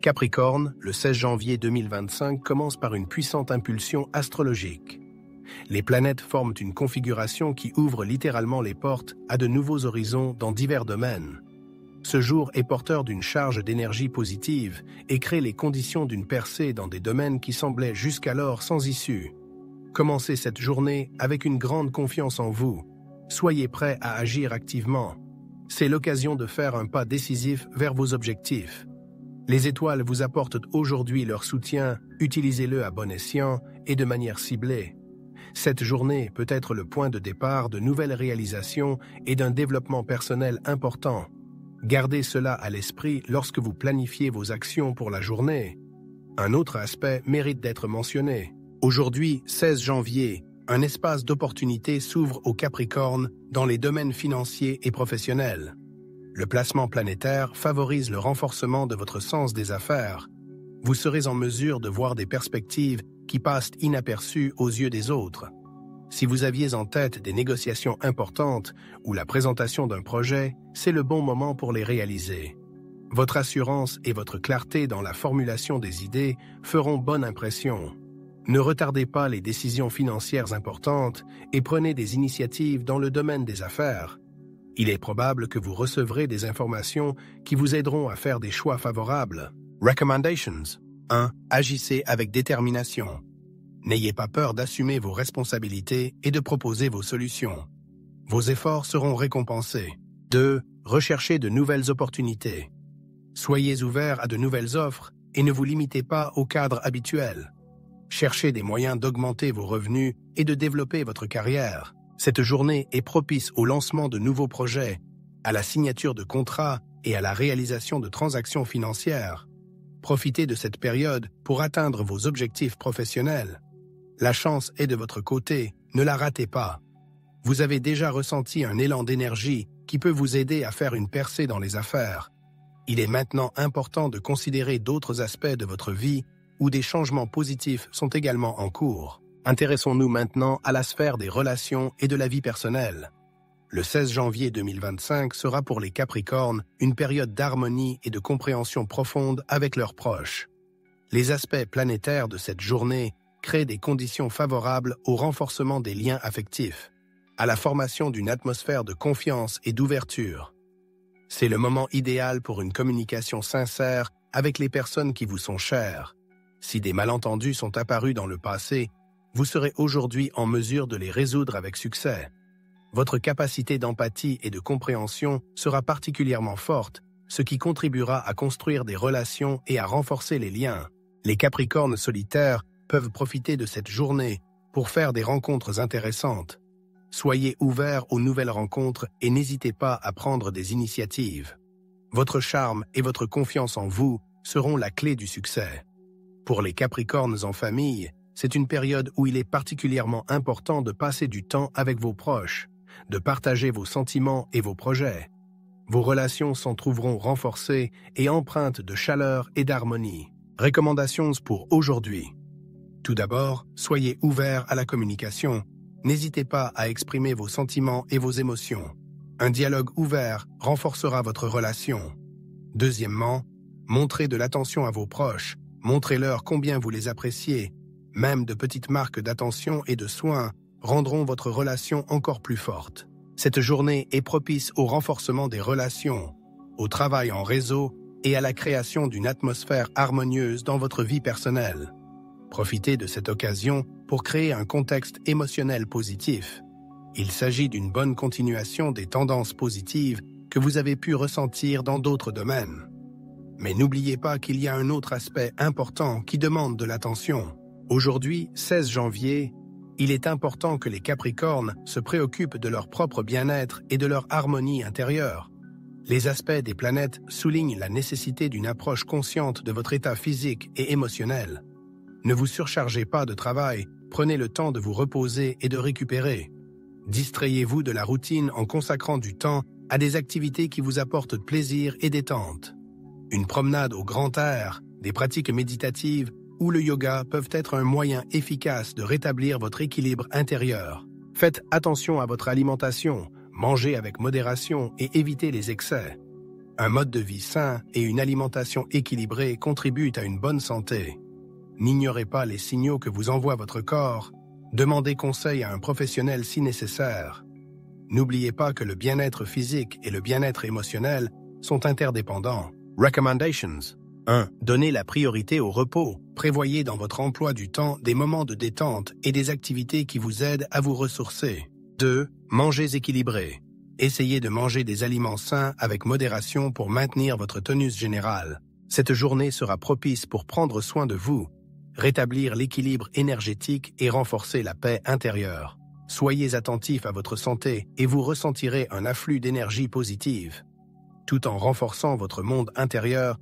Capricorne, le 16 janvier 2025 commence par une puissante impulsion astrologique. Les planètes forment une configuration qui ouvre littéralement les portes à de nouveaux horizons dans divers domaines. Ce jour est porteur d'une charge d'énergie positive et crée les conditions d'une percée dans des domaines qui semblaient jusqu'alors sans issue. Commencez cette journée avec une grande confiance en vous. Soyez prêts à agir activement. C'est l'occasion de faire un pas décisif vers vos objectifs. Les étoiles vous apportent aujourd'hui leur soutien, utilisez-le à bon escient et de manière ciblée. Cette journée peut être le point de départ de nouvelles réalisations et d'un développement personnel important. Gardez cela à l'esprit lorsque vous planifiez vos actions pour la journée. Un autre aspect mérite d'être mentionné. Aujourd'hui, 16 janvier, un espace d'opportunité s'ouvre au Capricorne dans les domaines financiers et professionnels. Le placement planétaire favorise le renforcement de votre sens des affaires. Vous serez en mesure de voir des perspectives qui passent inaperçues aux yeux des autres. Si vous aviez en tête des négociations importantes ou la présentation d'un projet, c'est le bon moment pour les réaliser. Votre assurance et votre clarté dans la formulation des idées feront bonne impression. Ne retardez pas les décisions financières importantes et prenez des initiatives dans le domaine des affaires. Il est probable que vous recevrez des informations qui vous aideront à faire des choix favorables. Recommendations 1. Agissez avec détermination. N'ayez pas peur d'assumer vos responsabilités et de proposer vos solutions. Vos efforts seront récompensés. 2. Recherchez de nouvelles opportunités. Soyez ouverts à de nouvelles offres et ne vous limitez pas au cadre habituel. Cherchez des moyens d'augmenter vos revenus et de développer votre carrière. Cette journée est propice au lancement de nouveaux projets, à la signature de contrats et à la réalisation de transactions financières. Profitez de cette période pour atteindre vos objectifs professionnels. La chance est de votre côté, ne la ratez pas. Vous avez déjà ressenti un élan d'énergie qui peut vous aider à faire une percée dans les affaires. Il est maintenant important de considérer d'autres aspects de votre vie où des changements positifs sont également en cours. Intéressons-nous maintenant à la sphère des relations et de la vie personnelle. Le 16 janvier 2025 sera pour les Capricornes une période d'harmonie et de compréhension profonde avec leurs proches. Les aspects planétaires de cette journée créent des conditions favorables au renforcement des liens affectifs, à la formation d'une atmosphère de confiance et d'ouverture. C'est le moment idéal pour une communication sincère avec les personnes qui vous sont chères. Si des malentendus sont apparus dans le passé, vous serez aujourd'hui en mesure de les résoudre avec succès. Votre capacité d'empathie et de compréhension sera particulièrement forte, ce qui contribuera à construire des relations et à renforcer les liens. Les Capricornes solitaires peuvent profiter de cette journée pour faire des rencontres intéressantes. Soyez ouverts aux nouvelles rencontres et n'hésitez pas à prendre des initiatives. Votre charme et votre confiance en vous seront la clé du succès. Pour les Capricornes en famille, c'est une période où il est particulièrement important de passer du temps avec vos proches, de partager vos sentiments et vos projets. Vos relations s'en trouveront renforcées et empreintes de chaleur et d'harmonie. Recommandations pour aujourd'hui. Tout d'abord, soyez ouverts à la communication. N'hésitez pas à exprimer vos sentiments et vos émotions. Un dialogue ouvert renforcera votre relation. Deuxièmement, montrez de l'attention à vos proches. Montrez-leur combien vous les appréciez. Même de petites marques d'attention et de soins rendront votre relation encore plus forte. Cette journée est propice au renforcement des relations, au travail en réseau et à la création d'une atmosphère harmonieuse dans votre vie personnelle. Profitez de cette occasion pour créer un contexte émotionnel positif. Il s'agit d'une bonne continuation des tendances positives que vous avez pu ressentir dans d'autres domaines. Mais n'oubliez pas qu'il y a un autre aspect important qui demande de l'attention. Aujourd'hui, 16 janvier, il est important que les Capricornes se préoccupent de leur propre bien-être et de leur harmonie intérieure. Les aspects des planètes soulignent la nécessité d'une approche consciente de votre état physique et émotionnel. Ne vous surchargez pas de travail, prenez le temps de vous reposer et de récupérer. Distrayez-vous de la routine en consacrant du temps à des activités qui vous apportent plaisir et détente. Une promenade au grand air, des pratiques méditatives ou le yoga peuvent être un moyen efficace de rétablir votre équilibre intérieur. Faites attention à votre alimentation, mangez avec modération et évitez les excès. Un mode de vie sain et une alimentation équilibrée contribuent à une bonne santé. N'ignorez pas les signaux que vous envoie votre corps. Demandez conseil à un professionnel si nécessaire. N'oubliez pas que le bien-être physique et le bien-être émotionnel sont interdépendants. Recommendations. 1. Donnez la priorité au repos. Prévoyez dans votre emploi du temps des moments de détente et des activités qui vous aident à vous ressourcer. 2. Mangez équilibré. Essayez de manger des aliments sains avec modération pour maintenir votre tonus général. Cette journée sera propice pour prendre soin de vous, rétablir l'équilibre énergétique et renforcer la paix intérieure. Soyez attentif à votre santé et vous ressentirez un afflux d'énergie positive. Tout en renforçant votre monde intérieur,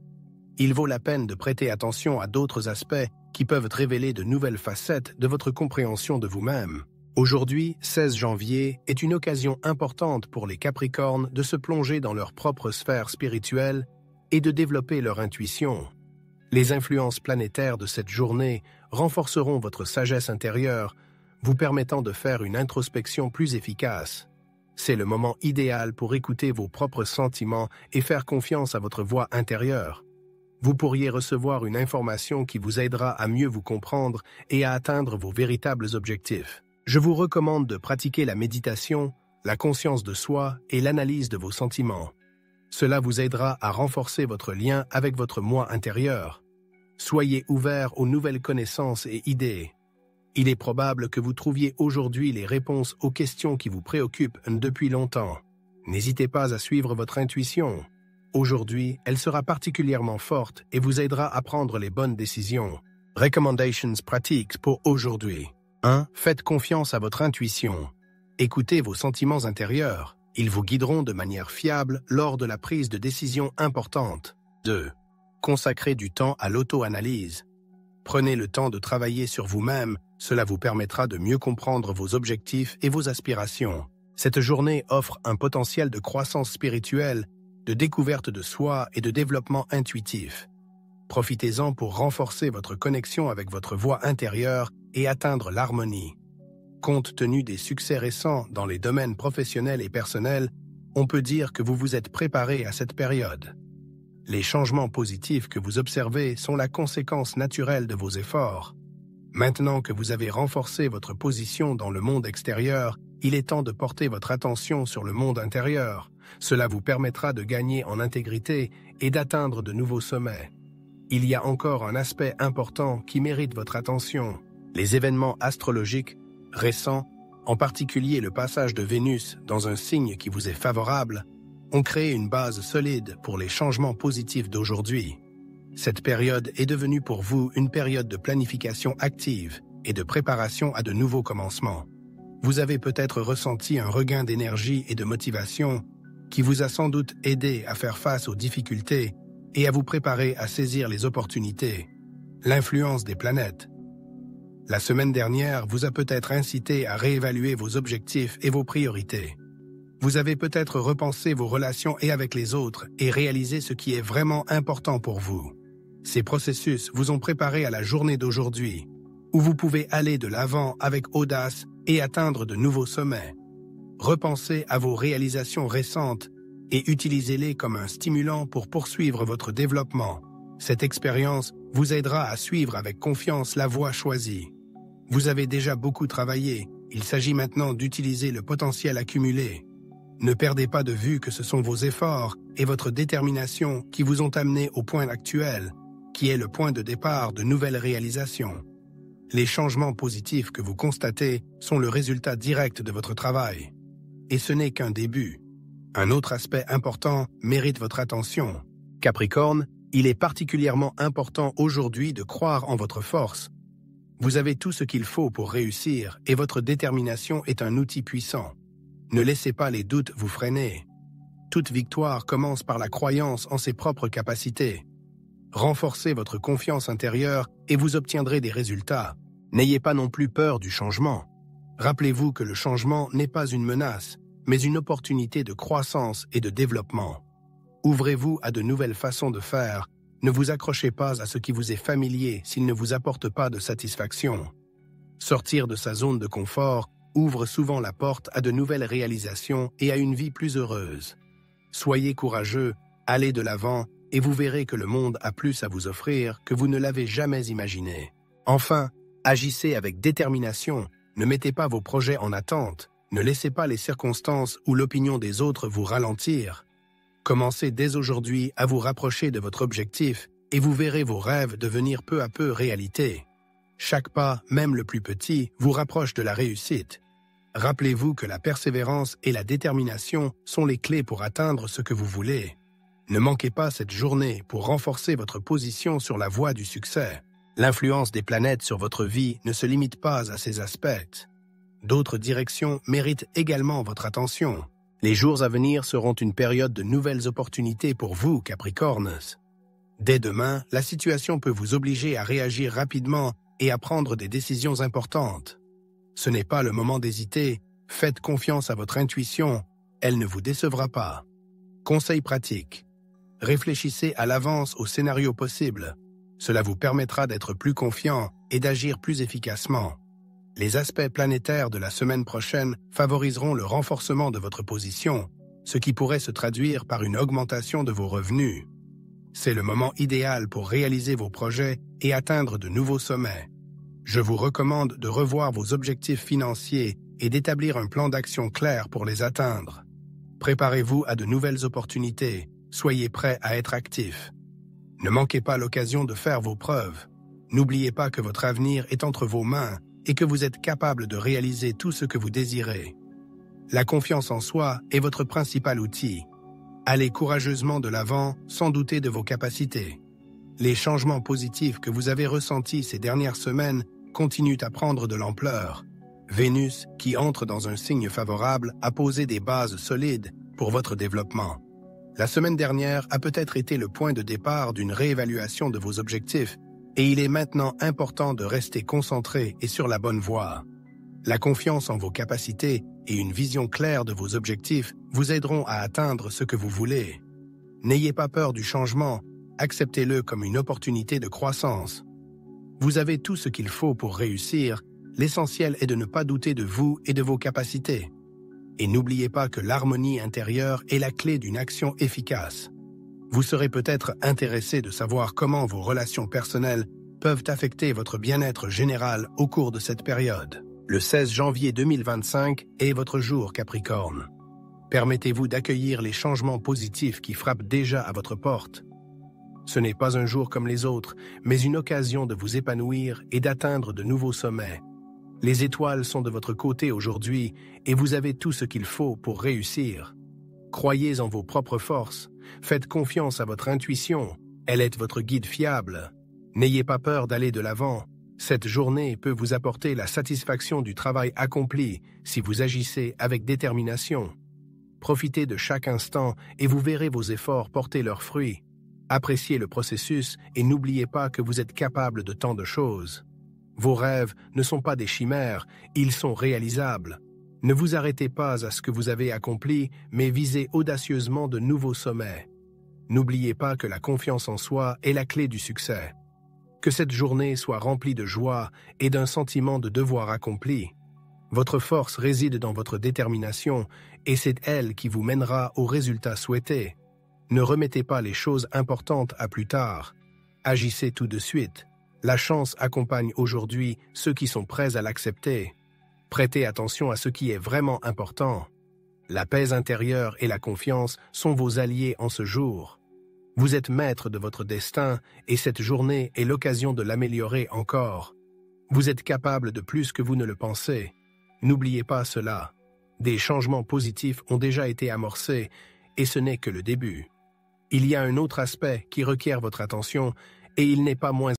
il vaut la peine de prêter attention à d'autres aspects qui peuvent révéler de nouvelles facettes de votre compréhension de vous-même. Aujourd'hui, 16 janvier, est une occasion importante pour les Capricornes de se plonger dans leur propre sphère spirituelle et de développer leur intuition. Les influences planétaires de cette journée renforceront votre sagesse intérieure, vous permettant de faire une introspection plus efficace. C'est le moment idéal pour écouter vos propres sentiments et faire confiance à votre voix intérieure. Vous pourriez recevoir une information qui vous aidera à mieux vous comprendre et à atteindre vos véritables objectifs. Je vous recommande de pratiquer la méditation, la conscience de soi et l'analyse de vos sentiments. Cela vous aidera à renforcer votre lien avec votre moi intérieur. Soyez ouvert aux nouvelles connaissances et idées. Il est probable que vous trouviez aujourd'hui les réponses aux questions qui vous préoccupent depuis longtemps. N'hésitez pas à suivre votre intuition. Aujourd'hui, elle sera particulièrement forte et vous aidera à prendre les bonnes décisions. Recommendations pratiques pour aujourd'hui. 1. Faites confiance à votre intuition. Écoutez vos sentiments intérieurs. Ils vous guideront de manière fiable lors de la prise de décisions importantes. 2. Consacrez du temps à l'auto-analyse. Prenez le temps de travailler sur vous-même, cela vous permettra de mieux comprendre vos objectifs et vos aspirations. Cette journée offre un potentiel de croissance spirituelle, de découverte de soi et de développement intuitif. Profitez-en pour renforcer votre connexion avec votre voix intérieure et atteindre l'harmonie. Compte tenu des succès récents dans les domaines professionnels et personnels, on peut dire que vous vous êtes préparé à cette période. Les changements positifs que vous observez sont la conséquence naturelle de vos efforts. Maintenant que vous avez renforcé votre position dans le monde extérieur, il est temps de porter votre attention sur le monde intérieur. Cela vous permettra de gagner en intégrité et d'atteindre de nouveaux sommets. Il y a encore un aspect important qui mérite votre attention. Les événements astrologiques récents, en particulier le passage de Vénus dans un signe qui vous est favorable, ont créé une base solide pour les changements positifs d'aujourd'hui. Cette période est devenue pour vous une période de planification active et de préparation à de nouveaux commencements. Vous avez peut-être ressenti un regain d'énergie et de motivation qui vous a sans doute aidé à faire face aux difficultés et à vous préparer à saisir les opportunités. L'influence des planètes. La semaine dernière vous a peut-être incité à réévaluer vos objectifs et vos priorités. Vous avez peut-être repensé vos relations et avec les autres et réalisé ce qui est vraiment important pour vous. Ces processus vous ont préparé à la journée d'aujourd'hui, où vous pouvez aller de l'avant avec audace et atteindre de nouveaux sommets. Repensez à vos réalisations récentes et utilisez-les comme un stimulant pour poursuivre votre développement. Cette expérience vous aidera à suivre avec confiance la voie choisie. Vous avez déjà beaucoup travaillé, il s'agit maintenant d'utiliser le potentiel accumulé. Ne perdez pas de vue que ce sont vos efforts et votre détermination qui vous ont amené au point actuel, qui est le point de départ de nouvelles réalisations. Les changements positifs que vous constatez sont le résultat direct de votre travail. Et ce n'est qu'un début. Un autre aspect important mérite votre attention. Capricorne, il est particulièrement important aujourd'hui de croire en votre force. Vous avez tout ce qu'il faut pour réussir et votre détermination est un outil puissant. Ne laissez pas les doutes vous freiner. Toute victoire commence par la croyance en ses propres capacités. Renforcez votre confiance intérieure et vous obtiendrez des résultats. N'ayez pas non plus peur du changement. Rappelez-vous que le changement n'est pas une menace, mais une opportunité de croissance et de développement. Ouvrez-vous à de nouvelles façons de faire. Ne vous accrochez pas à ce qui vous est familier s'il ne vous apporte pas de satisfaction. Sortir de sa zone de confort ouvre souvent la porte à de nouvelles réalisations et à une vie plus heureuse. Soyez courageux, Allez de l'avant et vous verrez que le monde a plus à vous offrir que vous ne l'avez jamais imaginé. Enfin, agissez avec détermination, ne mettez pas vos projets en attente, ne laissez pas les circonstances ou l'opinion des autres vous ralentir. Commencez dès aujourd'hui à vous rapprocher de votre objectif et vous verrez vos rêves devenir peu à peu réalité. Chaque pas, même le plus petit, vous rapproche de la réussite. Rappelez-vous que la persévérance et la détermination sont les clés pour atteindre ce que vous voulez. Ne manquez pas cette journée pour renforcer votre position sur la voie du succès. L'influence des planètes sur votre vie ne se limite pas à ces aspects. D'autres directions méritent également votre attention. Les jours à venir seront une période de nouvelles opportunités pour vous, Capricornes. Dès demain, la situation peut vous obliger à réagir rapidement et à prendre des décisions importantes. Ce n'est pas le moment d'hésiter, faites confiance à votre intuition, elle ne vous décevra pas. Conseil pratique. Réfléchissez à l'avance aux scénarios possibles. Cela vous permettra d'être plus confiant et d'agir plus efficacement. Les aspects planétaires de la semaine prochaine favoriseront le renforcement de votre position, ce qui pourrait se traduire par une augmentation de vos revenus. C'est le moment idéal pour réaliser vos projets et atteindre de nouveaux sommets. Je vous recommande de revoir vos objectifs financiers et d'établir un plan d'action clair pour les atteindre. Préparez-vous à de nouvelles opportunités, soyez prêts à être actifs. Ne manquez pas l'occasion de faire vos preuves. N'oubliez pas que votre avenir est entre vos mains et que vous êtes capable de réaliser tout ce que vous désirez. La confiance en soi est votre principal outil. Allez courageusement de l'avant sans douter de vos capacités. Les changements positifs que vous avez ressentis ces dernières semaines continuent à prendre de l'ampleur. Vénus, qui entre dans un signe favorable, a posé des bases solides pour votre développement. La semaine dernière a peut-être été le point de départ d'une réévaluation de vos objectifs, et il est maintenant important de rester concentré et sur la bonne voie. La confiance en vos capacités et une vision claire de vos objectifs vous aideront à atteindre ce que vous voulez. N'ayez pas peur du changement, acceptez-le comme une opportunité de croissance. Vous avez tout ce qu'il faut pour réussir, l'essentiel est de ne pas douter de vous et de vos capacités. Et n'oubliez pas que l'harmonie intérieure est la clé d'une action efficace. Vous serez peut-être intéressé de savoir comment vos relations personnelles peuvent affecter votre bien-être général au cours de cette période. Le 16 janvier 2025 est votre jour, Capricorne. Permettez-vous d'accueillir les changements positifs qui frappent déjà à votre porte. Ce n'est pas un jour comme les autres, mais une occasion de vous épanouir et d'atteindre de nouveaux sommets. Les étoiles sont de votre côté aujourd'hui et vous avez tout ce qu'il faut pour réussir. Croyez en vos propres forces, faites confiance à votre intuition, elle est votre guide fiable. N'ayez pas peur d'aller de l'avant, cette journée peut vous apporter la satisfaction du travail accompli si vous agissez avec détermination. Profitez de chaque instant et vous verrez vos efforts porter leurs fruits. Appréciez le processus et n'oubliez pas que vous êtes capable de tant de choses. Vos rêves ne sont pas des chimères, ils sont réalisables. Ne vous arrêtez pas à ce que vous avez accompli, mais visez audacieusement de nouveaux sommets. N'oubliez pas que la confiance en soi est la clé du succès. Que cette journée soit remplie de joie et d'un sentiment de devoir accompli. Votre force réside dans votre détermination et c'est elle qui vous mènera aux résultats souhaités. Ne remettez pas les choses importantes à plus tard. Agissez tout de suite. La chance accompagne aujourd'hui ceux qui sont prêts à l'accepter. Prêtez attention à ce qui est vraiment important. La paix intérieure et la confiance sont vos alliés en ce jour. Vous êtes maître de votre destin et cette journée est l'occasion de l'améliorer encore. Vous êtes capable de plus que vous ne le pensez. N'oubliez pas cela. Des changements positifs ont déjà été amorcés et ce n'est que le début. Il y a un autre aspect qui requiert votre attention et il n'est pas moins